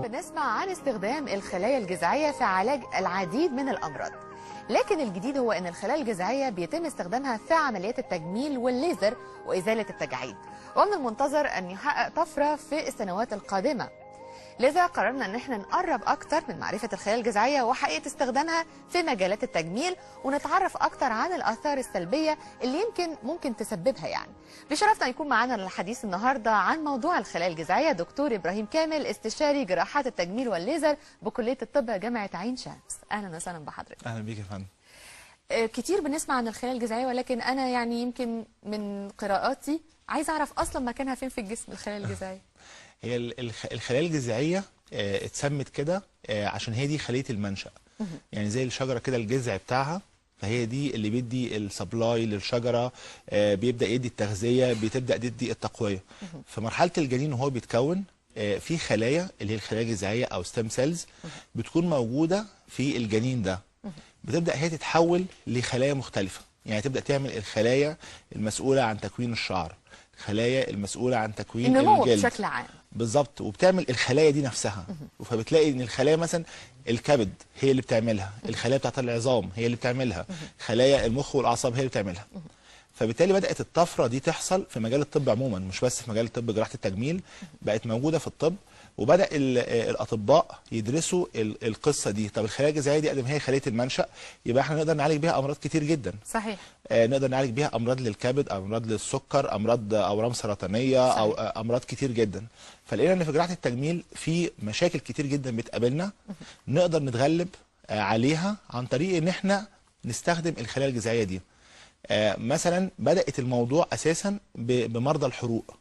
بنسمع عن استخدام الخلايا الجذعية في علاج العديد من الأمراض، لكن الجديد هو أن الخلايا الجذعية بيتم استخدامها في عمليات التجميل والليزر وإزالة التجاعيد، ومن المنتظر أن يحقق طفرة في السنوات القادمة. لذا قررنا أن احنا نقرب أكتر من معرفة الخلايا الجذعية وحقيقة استخدامها في مجالات التجميل، ونتعرف أكتر عن الآثار السلبية اللي ممكن تسببها يعني. بشرفنا يكون معنا الحديث النهارده عن موضوع الخلايا الجذعية دكتور إبراهيم كامل، استشاري جراحات التجميل والليزر بكلية الطب جامعة عين شمس. أهلا وسهلا بحضرتك. أهلا بيك يا فندم. كتير بنسمع عن الخلايا الجذعية، ولكن أنا يعني يمكن من قراءاتي عايزة أعرف أصلا مكانها فين في الجسم الخلايا الجذعية. هي الخلايا الجذعية اتسمت كده عشان هي دي خلية المنشأ. يعني زي الشجرة كده الجذع بتاعها، فهي دي اللي بيدي السبلاي للشجرة، بيبدأ يدي التغذية، بتبدأ تدي التقوية. في مرحلة الجنين وهو بيتكون في خلايا اللي هي الخلايا الجذعية أو ستيم سيلز بتكون موجودة في الجنين ده. بتبدأ هي تتحول لخلايا مختلفة، يعني تبدأ تعمل الخلايا المسؤولة عن تكوين الشعر، الخلايا المسؤولة عن تكوين النمو الجلد بشكل عام. بالظبط، وبتعمل الخلايا دي نفسها. فبتلاقي ان الخلايا مثلا الكبد هي اللي بتعملها، الخلايا بتاعت العظام هي اللي بتعملها، خلايا المخ والاعصاب هي اللي بتعملها. فبالتالي بدأت الطفرة دي تحصل في مجال الطب عموما، مش بس في مجال الطب جراحة التجميل، بقت موجودة في الطب. وبدأ الأطباء يدرسوا القصة دي. طب الخلايا الجذعية دي قدم هي خلية المنشأ، يبقى احنا نقدر نعالج بيها أمراض كتير جدا. صحيح. نقدر نعالج بيها أمراض للكبد، أمراض للسكر، أمراض أورام سرطانية. صحيح. أو أمراض كتير جدا. فلقينا إن في جراحة التجميل في مشاكل كتير جدا بتقابلنا نقدر نتغلب عليها عن طريق إن احنا نستخدم الخلايا الجذعية دي. مثلا بدأت الموضوع أساسا بمرضى الحروق.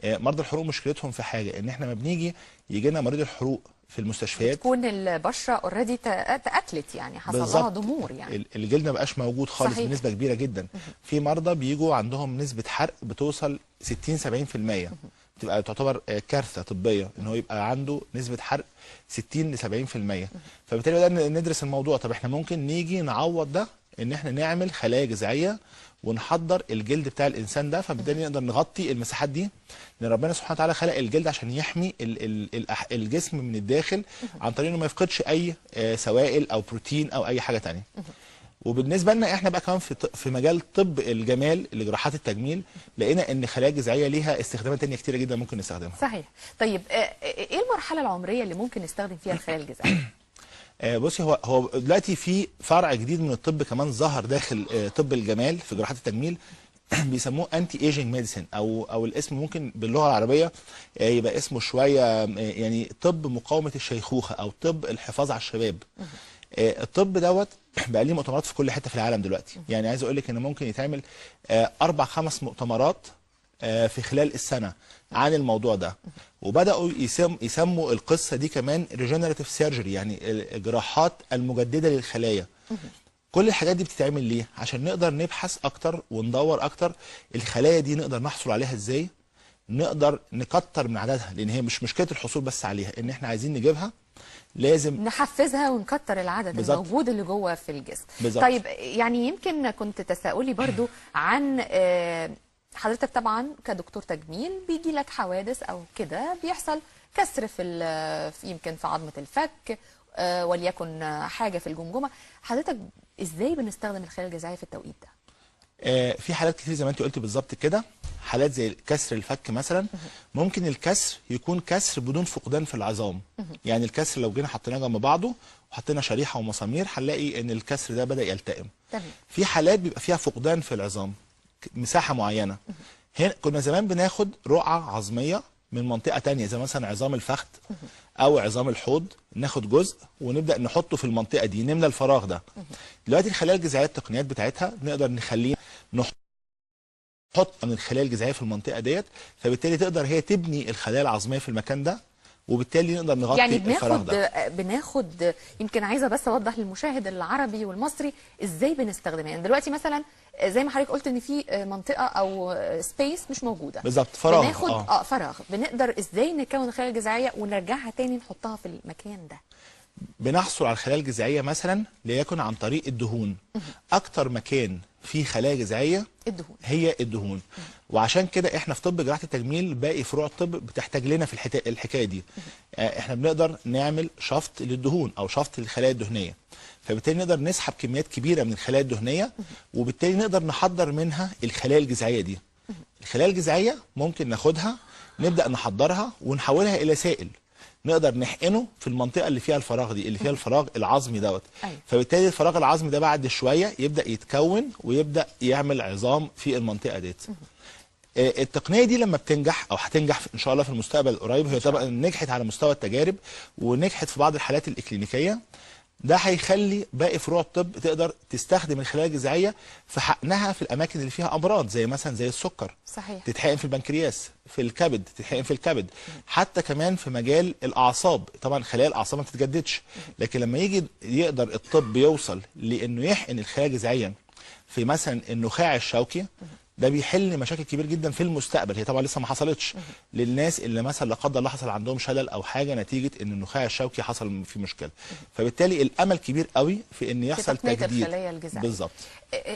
مرضى الحروق مشكلتهم في حاجة، ان احنا ما بنيجي يجي لنا مريض الحروق في المستشفيات تكون البشرة اوريدي تأكلت، يعني حصل لها ضمور، يعني الجلد ما بقاش موجود خالص. صحيح. بنسبة كبيرة جدا. في مرضى بيجوا عندهم نسبة حرق بتوصل 60-70%، بتبقى تعتبر كارثة طبية ان هو يبقى عنده نسبة حرق 60-70%. فبالتالي بدأنا ندرس الموضوع. طب احنا ممكن نيجي نعوض ده ان احنا نعمل خلايا جذعية ونحضر الجلد بتاع الانسان ده، فبالتالي نقدر نغطي المساحات دي. لان ربنا سبحانه وتعالى خلق الجلد عشان يحمي الجسم من الداخل عن طريق انه ما يفقدش اي سوائل او بروتين او اي حاجه ثانيه. وبالنسبه لنا احنا بقى كمان في مجال طب الجمال لجراحات التجميل، لقينا ان الخلايا الجذعيه ليها استخدامات ثانيه كتيره جدا ممكن نستخدمها. صحيح. طيب ايه المرحله العمريه اللي ممكن نستخدم فيها الخلايا الجذعيه؟ بصي، هو دلوقتي في فرع جديد من الطب كمان ظهر داخل طب الجمال في جراحات التجميل بيسموه انتي ايجينج ميديسن، او الاسم ممكن باللغه العربيه يبقى اسمه شويه يعني طب مقاومه الشيخوخه او طب الحفاظ على الشباب. الطب دوت بقى ليه مؤتمرات في كل حته في العالم دلوقتي. يعني عايز اقول لك ان ممكن يتعمل 4-5 مؤتمرات في خلال السنه عن الموضوع ده. وبداوا يسموا القصه دي كمان ريجنراتيف سيرجري، يعني الجراحات المجدده للخلايا. كل الحاجات دي بتتعمل ليه؟ عشان نقدر نبحث اكتر وندور اكتر الخلايا دي نقدر نحصل عليها ازاي، نقدر نكتر من عددها، لان هي مش مشكله الحصول بس عليها، ان احنا عايزين نجيبها لازم نحفزها ونكتر العدد. بالزبط. الموجود اللي جوه في الجسم. بالزبط. طيب يعني يمكن كنت تساؤلي برضو عن حضرتك طبعا كدكتور تجميل بيجي لك حوادث او كده، بيحصل كسر في يمكن في عظمه الفك، وليكن حاجه في الجمجمه. حضرتك ازاي بنستخدم الخلايا الجذعيه في التوقيت ده؟ في حالات كتير زي ما انت قلتي بالظبط كده، حالات زي كسر الفك مثلا. ممكن الكسر يكون كسر بدون فقدان في العظام. يعني الكسر لو جينا حطيناه جنب بعضه وحطينا شريحه ومسامير هنلاقي ان الكسر ده بدا يلتئم. في حالات بيبقى فيها فقدان في العظام مساحه معينه. هنا كنا زمان بناخد رقعه عظميه من منطقه ثانيه زي مثلا عظام الفخذ او عظام الحوض، ناخد جزء ونبدا نحطه في المنطقه دي، نملى الفراغ ده. دلوقتي الخلايا الجذعيه التقنيات بتاعتها نقدر نخليه نحط من الخلايا الجذعيه في المنطقه ديت، فبالتالي تقدر هي تبني الخلايا العظميه في المكان ده، وبالتالي نقدر نغطي يعني الفراغ ده. بناخد يمكن عايزه بس اوضح للمشاهد العربي والمصري ازاي بنستخدمها. يعني دلوقتي مثلا زي ما حضرتك قلت ان في منطقه او سبيس مش موجوده بالظبط، فراغ. بناخد فراغ، بنقدر ازاي نكون الخلايا الجذعيه ونرجعها تاني نحطها في المكان ده؟ بنحصل على الخلايا الجذعيه مثلا ليكن عن طريق الدهون. اكتر مكان في خلايا جذعيه الدهون. هي الدهون. وعشان كده احنا في طب جراحه التجميل باقي فروع الطب بتحتاج لنا في الحكايه دي. احنا بنقدر نعمل شفط للدهون او شفط للخلايا الدهنيه، فبالتالي نقدر نسحب كميات كبيره من الخلايا الدهنيه، وبالتالي نقدر نحضر منها الخلايا الجذعيه دي. الخلايا الجذعيه ممكن ناخدها نبدا نحضرها ونحولها الى سائل نقدر نحقنه في المنطقه اللي فيها الفراغ دي، اللي فيها الفراغ العظمي دوت. أيوة. فبالتالي الفراغ العظمي ده بعد شويه يبدا يتكون ويبدا يعمل عظام في المنطقه ديت. التقنيه دي لما بتنجح او هتنجح ان شاء الله في المستقبل القريب، هي طبعا نجحت على مستوى التجارب ونجحت في بعض الحالات الاكلينيكيه، ده هيخلي باقي فروع الطب تقدر تستخدم الخلايا الجذعيه في حقنها في الاماكن اللي فيها امراض، زي مثلا زي السكر. صحيح. تتحقن في البنكرياس، في الكبد، تتحقن في الكبد، حتى كمان في مجال الاعصاب. طبعا خلايا الاعصاب ما بتتجددش، لكن لما يقدر الطب يوصل لانه يحقن الخلايا الجذعيه في مثلا النخاع الشوكي، ده بيحل مشاكل كبير جدا في المستقبل. هي طبعا لسه ما حصلتش للناس اللي مثلا لا قدر الله حصل عندهم شلل او حاجه نتيجه ان النخاع الشوكي حصل فيه مشكله. فبالتالي الامل كبير قوي في ان يحصل تقنية تجديد الخلايا الجذعيه. بالظبط.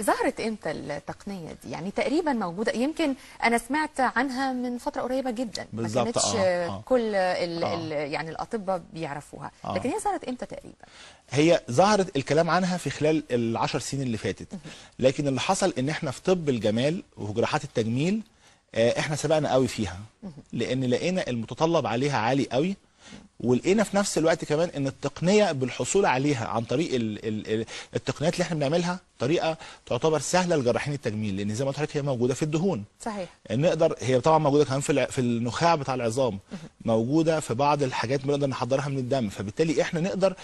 ظهرت امتى التقنيه دي؟ يعني تقريبا موجوده، يمكن انا سمعت عنها من فتره قريبه جدا، ما بالظبط. كانتش كل يعني الاطباء بيعرفوها، لكن هي ظهرت امتى تقريبا؟ هي ظهرت الكلام عنها في خلال ال10 سنين اللي فاتت، لكن اللي حصل ان احنا في طب الجمال وجراحات التجميل احنا سبقنا قوي فيها، لان لقينا المتطلب عليها عالي قوي، ولقينا في نفس الوقت كمان ان التقنيه بالحصول عليها عن طريق التقنيات اللي احنا بنعملها طريقه تعتبر سهله لجراحين التجميل، لان زي ما قلت لحضرتك هي موجوده في الدهون. صحيح. نقدر، هي طبعا موجوده كمان في النخاع بتاع العظام، موجوده في بعض الحاجات بنقدر نحضرها من الدم، فبالتالي احنا نقدر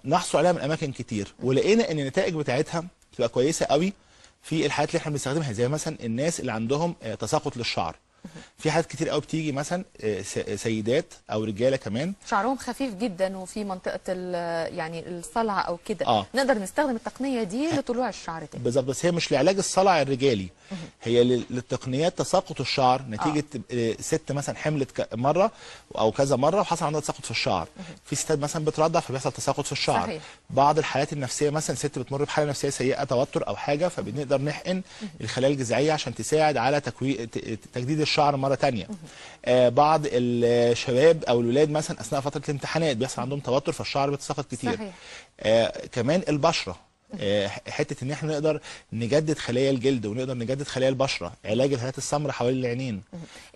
نحصل عليها من اماكن كتير، ولقينا ان النتائج بتاعتها بتبقى كويسه قوي في الحالات اللي احنا بنستخدمها، زي مثلا الناس اللي عندهم تساقط للشعر. في حالات كتير قوي بتيجي مثلا سيدات او رجاله كمان شعرهم خفيف جدا وفي منطقه يعني الصلع او كده، نقدر نستخدم التقنيه دي لطلوع الشعر تاني. بالظبط، بس هي مش لعلاج الصلع الرجالي، هي للتقنيات تساقط الشعر نتيجه ست مثلا حملت مره او كذا مره وحصل عندها تساقط في الشعر. في ستات مثلا بترضع فبيحصل تساقط في الشعر. صحيح. بعض الحالات النفسيه، مثلا ست بتمر بحاله نفسيه سيئه، توتر او حاجه، فبنقدر نحقن الخلايا الجذعيه عشان تساعد على تجديد الشعر مره ثانيه. بعض الشباب او الولاد مثلا اثناء فتره الامتحانات بيحصل عندهم توتر فالشعر بيتساقط كتير. صحيح. كمان البشره، حته ان احنا نقدر نجدد خلايا الجلد ونقدر نجدد خلايا البشره، علاج الهالات السمراء حوالين العينين.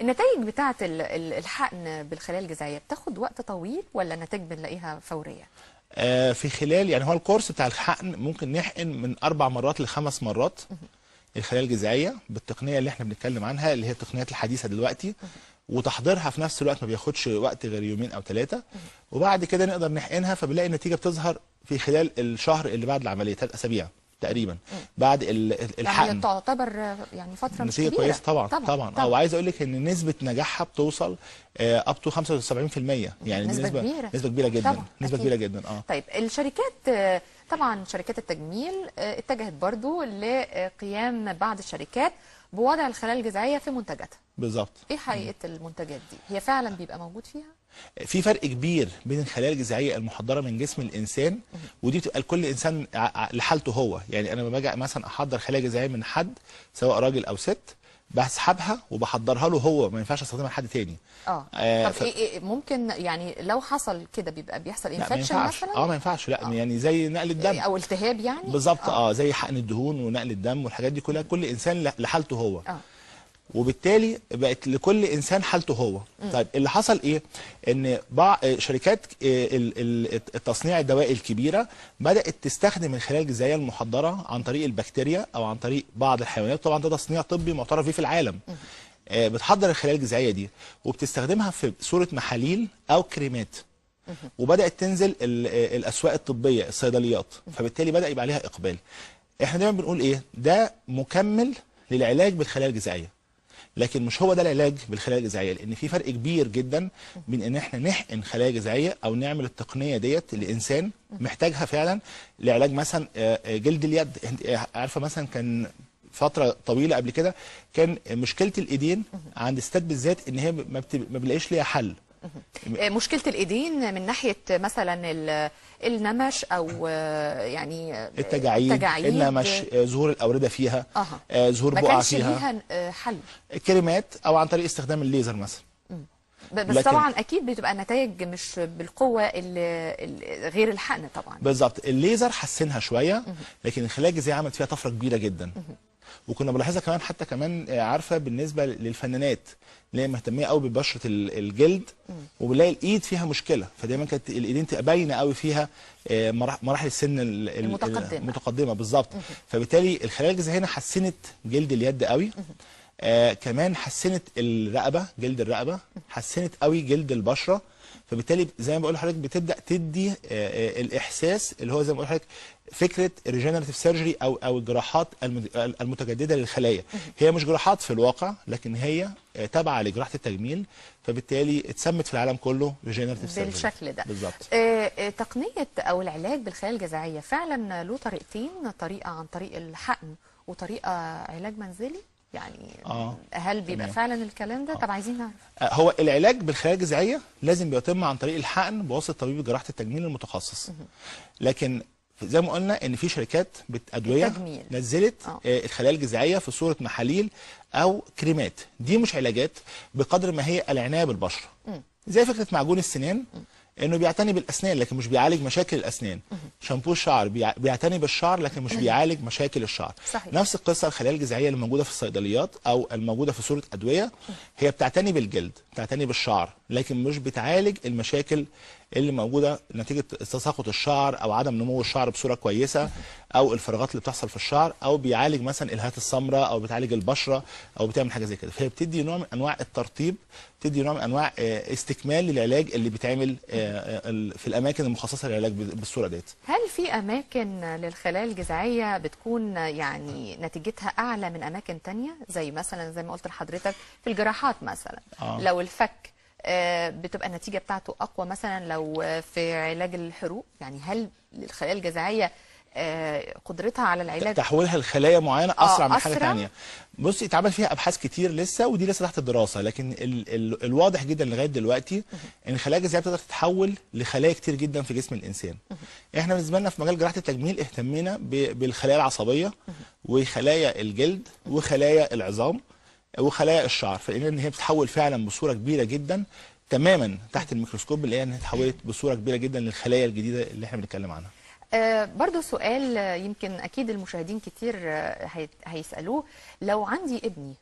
النتائج بتاعه الحقن بالخلايا الجذعيه بتاخد وقت طويل ولا النتائج بنلاقيها فوريه؟ في خلال، يعني هو الكورس بتاع الحقن ممكن نحقن من 4 مرات ل5 مرات الخلايا الجذعيه بالتقنيه اللي احنا بنتكلم عنها، اللي هي التقنيات الحديثه دلوقتي، وتحضيرها في نفس الوقت ما بياخدش وقت غير 2 أو 3، وبعد كده نقدر نحقنها، فبنلاقي النتيجه بتظهر في خلال الشهر اللي بعد العمليه، 3 أسابيع تقريبا بعد الحقن. يعني تعتبر يعني فتره مش نتيجه كبيره. كويسه طبعا. وعايز اقول لك ان نسبه نجاحها بتوصل اب تو 75%، يعني نسبه كبيره. نسبه كبيره جدا طبعا. نسبه كبيره جدا. طيب الشركات، طبعا شركات التجميل اتجهت برضو لقيام بعض الشركات بوضع الخلايا الجذعيه في منتجاتها. بالظبط. ايه حقيقه المنتجات دي؟ هي فعلا بيبقى موجود فيها؟ في فرق كبير بين الخلايا الجذعيه المحضره من جسم الانسان، ودي بتبقى لكل انسان لحالته هو. يعني انا لما باجي مثلا احضر خلايا جذعيه من حد سواء راجل او ست، بسحبها وبحضرها له هو، ما ينفعش استخدمها لحد تاني. طب ايه ممكن يعني لو حصل كده بيحصل انفكشن مثلا؟ ما ينفعش، لا يعني زي نقل الدم او التهاب يعني. بالظبط. زي حقن الدهون ونقل الدم والحاجات دي كلها، كل انسان لحالته هو. وبالتالي بقت لكل انسان حالته هو. طيب اللي حصل ايه؟ ان بعض شركات التصنيع الدوائي الكبيره بدات تستخدم الخلايا الجذعيه المحضره عن طريق البكتيريا او عن طريق بعض الحيوانات، طبعا ده تصنيع طبي معترف بيه في العالم. بتحضر الخلايا الجذعيه دي وبتستخدمها في صوره محاليل او كريمات، وبدات تنزل الاسواق الطبيه، الصيدليات، فبالتالي بدا يبقى عليها اقبال. احنا دايما بنقول ايه؟ ده مكمل للعلاج بالخلايا الجذعيه، لكن مش هو ده العلاج بالخلايا الجذعيه، لان في فرق كبير جدا بين ان احنا نحقن خلايا جذعيه او نعمل التقنيه ديت لانسان محتاجها فعلا لعلاج مثلا جلد اليد. انت عارفه مثلا كان فتره طويله قبل كده كان مشكله الايدين عند الستات بالذات ان هي ما بنلاقيش ليها حل. مشكله الايدين من ناحيه مثلا النمش او يعني التجاعيد، النمش، ظهور الاورده فيها، ظهور بقع فيها، ما كانش ليها حل؟ كريمات او عن طريق استخدام الليزر مثلا. بس طبعا اكيد بتبقى النتائج مش بالقوه غير الحقن طبعا. بالظبط، الليزر حسنها شويه، لكن الخلايا الجذعيه عملت فيها طفره كبيره جدا. وكنا بنلاحظها كمان، حتى كمان عارفه بالنسبه للفنانات اللي هي مهتميه قوي ببشره الجلد، وبنلاقي الايد فيها مشكله، فدايما كانت الايدين تبقى باينه قوي فيها مراحل السن المتقدمه بالظبط. فبالتالي الخلايا الجذعيه هنا حسنت جلد اليد قوي. كمان حسنت الرقبه، جلد الرقبه، حسنت قوي جلد البشره. فبالتالي زي ما بقول لحضرتك بتبدا تدي الاحساس اللي هو زي ما بقول لحضرتك فكره ريجنراتيف سيرجري او الجراحات المتجدده للخلايا. هي مش جراحات في الواقع، لكن هي تابعه لجراحه التجميل، فبالتالي اتسمت في العالم كله ريجنراتيف سيرجري بالشكل ده بالظبط. تقنيه او العلاج بالخلايا الجذعيه فعلا له طريقتين، طريقه عن طريق الحقن وطريقه علاج منزلي يعني. هل بيبقى فعلا الكلام ده؟ طب عايزين نعرف. هو العلاج بالخلايا الجذعيه لازم بيتم عن طريق الحقن بواسطه طبيب جراحه التجميل المتخصص. لكن زي ما قلنا ان في شركات ادويه نزلت الخلايا الجذعيه في صوره محاليل او كريمات. دي مش علاجات بقدر ما هي العنايه بالبشره. زي فكره معجون السنان، انه بيعتني بالاسنان لكن مش بيعالج مشاكل الاسنان. شامبو الشعر بيعتني بالشعر لكن مش بيعالج مشاكل الشعر. صحيح. نفس القصه الخلايا الجذعيه اللي موجوده في الصيدليات او الموجوده في صوره ادويه، هي بتعتني بالجلد، بتعتني بالشعر، لكن مش بتعالج المشاكل اللي موجوده نتيجه تساقط الشعر او عدم نمو الشعر بصوره كويسه، او الفراغات اللي بتحصل في الشعر، او بيعالج مثلا الهات السمراء، او بتعالج البشره، او بتعمل حاجه زي كده. فهي بتدي نوع من انواع الترطيب، بتدي نوع من انواع استكمال للعلاج اللي بيتعمل في الاماكن المخصصه للعلاج بالصوره ديت. هل في اماكن للخلايا الجذعيه بتكون يعني نتيجتها اعلى من اماكن تانية، زي مثلا زي ما قلت لحضرتك في الجراحات مثلا؟ لو الفك بتبقى النتيجه بتاعته اقوى مثلا لو في علاج الحروق، يعني هل الخلايا الجذعيه قدرتها على العلاج تحويلها لخلايا معينه اسرع من حاجه ثانيه؟ بصي، اتعمل فيها ابحاث كتير لسه، ودي لسه تحت الدراسه، لكن الواضح جدا لغايه دلوقتي ان الخلايا الجذعيه بتقدر تتحول لخلايا كتير جدا في جسم الانسان. احنا بالنسبه لنا في مجال جراحه التجميل اهتمينا بالخلايا العصبيه وخلايا الجلد وخلايا العظام وخلايا الشعر، فلقينا ان هي بتتحول فعلا بصوره كبيره جدا تماما تحت الميكروسكوب، اللي هي انها اتحولت بصوره كبيره جدا للخلايا الجديده اللي احنا بنتكلم عنها. برضو سؤال يمكن أكيد المشاهدين كتير هيسألوه. لو عندي ابني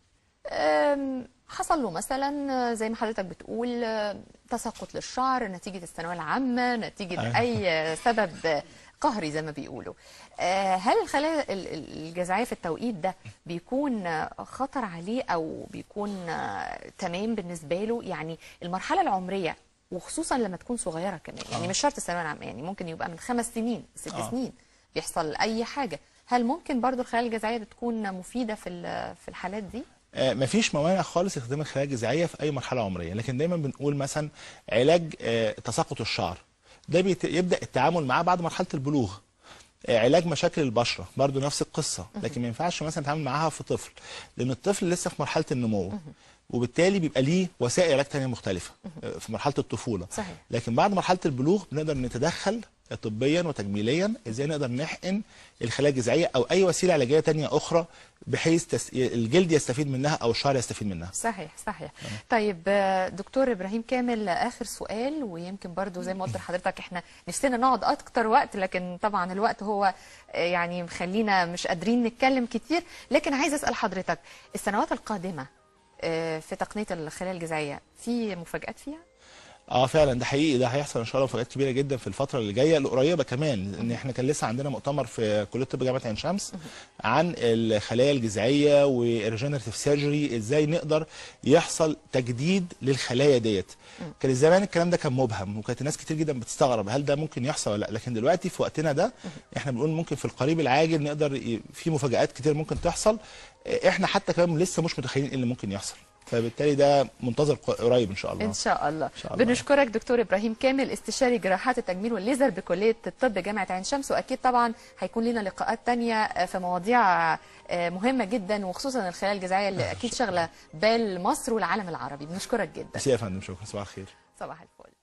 حصل له مثلا زي ما حضرتك بتقول تساقط للشعر نتيجة الثانوية العامة، نتيجة أي سبب قهري زي ما بيقولوا، هل الخلايا الجذعية في التوقيت ده بيكون خطر عليه أو بيكون تمام بالنسبة له؟ يعني المرحلة العمرية وخصوصا لما تكون صغيره كمان، يعني مش شرط الثانويه العامه، يعني ممكن يبقى من 5 سنين 6 سنين بيحصل اي حاجه، هل ممكن برضو الخلايا الجذعيه تكون مفيده في الحالات دي؟ مفيش موانع خالص استخدام الخلايا الجذعيه في اي مرحله عمريه، لكن دايما بنقول مثلا علاج تساقط الشعر ده يبدا التعامل معاه بعد مرحله البلوغ. علاج مشاكل البشره برضو نفس القصه، لكن ما ينفعش مثلا نتعامل معاها في طفل، لان الطفل لسه في مرحله النمو، وبالتالي بيبقى ليه وسائل علاج ثانيه مختلفه في مرحله الطفوله. صحيح. لكن بعد مرحله البلوغ بنقدر نتدخل طبيا وتجميليا ازاي نقدر نحقن الخلايا الجذعيه او اي وسيله علاجيه ثانيه اخرى بحيث الجلد يستفيد منها او الشعر يستفيد منها. صحيح صحيح. طيب دكتور ابراهيم كامل، اخر سؤال، ويمكن برضو زي ما قلت لحضرتك احنا نفسنا نقعد اكتر وقت، لكن طبعا الوقت هو يعني مخلينا مش قادرين نتكلم كتير، لكن عايز اسال حضرتك السنوات القادمه في تقنيه الخلايا الجذعيه في مفاجآت فيها؟ فعلا ده حقيقي، ده هيحصل ان شاء الله مفاجآت كبيره جدا في الفتره اللي جايه القريبه كمان، لان احنا كان لسه عندنا مؤتمر في كليه الطب جامعه عين شمس عن الخلايا الجذعيه والريجنراتيف سيرجري، ازاي نقدر يحصل تجديد للخلايا ديت. كان زمان الكلام ده كان مبهم، وكانت الناس كتير جدا بتستغرب هل ده ممكن يحصل ولا لا، لكن دلوقتي في وقتنا ده احنا بنقول ممكن في القريب العاجل نقدر في مفاجآت كتير ممكن تحصل، احنا حتى كمان لسه مش متخيلين ايه اللي ممكن يحصل، فبالتالي ده منتظر قريب ان شاء الله. ان شاء الله. بنشكرك دكتور ابراهيم كامل، استشاري جراحات التجميل والليزر بكليه الطب جامعه عين شمس، واكيد طبعا هيكون لنا لقاءات ثانيه في مواضيع مهمه جدا، وخصوصا الخلايا الجذعيه اللي اكيد شغله بال مصر والعالم العربي. بنشكرك جدا. يا فندم، شكرا، صباح الخير. صباح الفل.